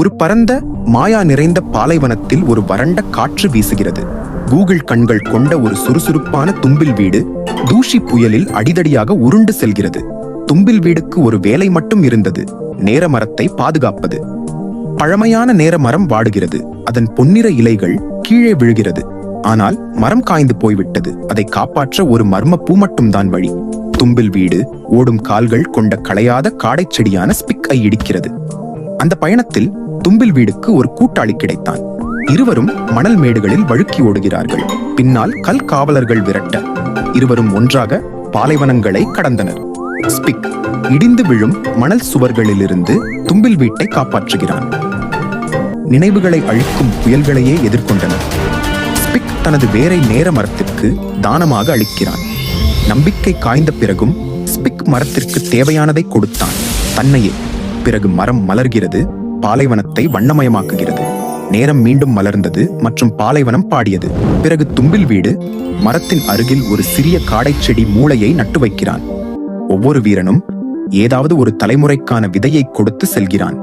ஒரு பரந்த மாயா நிறைந்த பாலைவனத்தில் ஒரு வறண்ட காற்று வீசுகிறது. கூகுள் கண்கள் கொண்ட ஒரு சுறுசுறுப்பான தும்பில் வீடு தூஷி புயலில் அடிதடியாக உருண்டு செல்கிறது. தும்பில் வீடுக்கு ஒரு வேலை மட்டும் இருந்தது, நேர மரத்தை பாதுகாப்பது. பழமையான நேர மரம் வாடுகிறது, அதன் பொன்னிற இலைகள் கீழே விழுகிறது. ஆனால் மரம் காய்ந்து போய்விட்டது. அதை காப்பாற்ற ஒரு மர்ம பூ மட்டும்தான் வழி. தும்பில் வீடு ஓடும் கால்கள் கொண்ட களையாத காடைச் செடியான ஸ்பிக்கை இடிக்கிறது. அந்த பயணத்தில் தும்பில் வீடுக்கு ஒரு கூட்டாளி கிடைத்தான். இருவரும் மணல் மேடுகளில் வழுக்கி ஓடுகிறார்கள். பின்னால் கல் காவலர்கள் விரட்ட இருவரும் ஒன்றாக பாலைவனங்களை கடந்தனர். ஸ்பிக் இடிந்து விழும் மணல் சுவர்களிலிருந்து தும்பில் வீட்டை காப்பாற்றுகிறான். நினைவுகளை அழிக்கும் புயல்களையே எதிர்கொண்டனர். ஸ்பிக் தனது வேரை நேர மரத்திற்கு தானமாக அளிக்கிறான். நம்பிக்கை காய்ந்த பிறகும் ஸ்பிக் மரத்திற்கு தேவையானதை கொடுத்தான், தன்னையே. பிறகு மரம் மலர்கிறது, பாலைவனத்தை வண்ணமயமாக்குகிறது. நேரம் மீண்டும் மலர்ந்தது மற்றும் பாலைவனம் பாடியது. பிறகு தும்பில் வீடு மரத்தின் அருகில் ஒரு சிறிய காடைச் செடி மூளையை நட்டு வைக்கிறான். ஒவ்வொரு வீரனும் ஏதாவது ஒரு தலைமுறைக்கான விதையை கொடுத்து செல்கிறான்.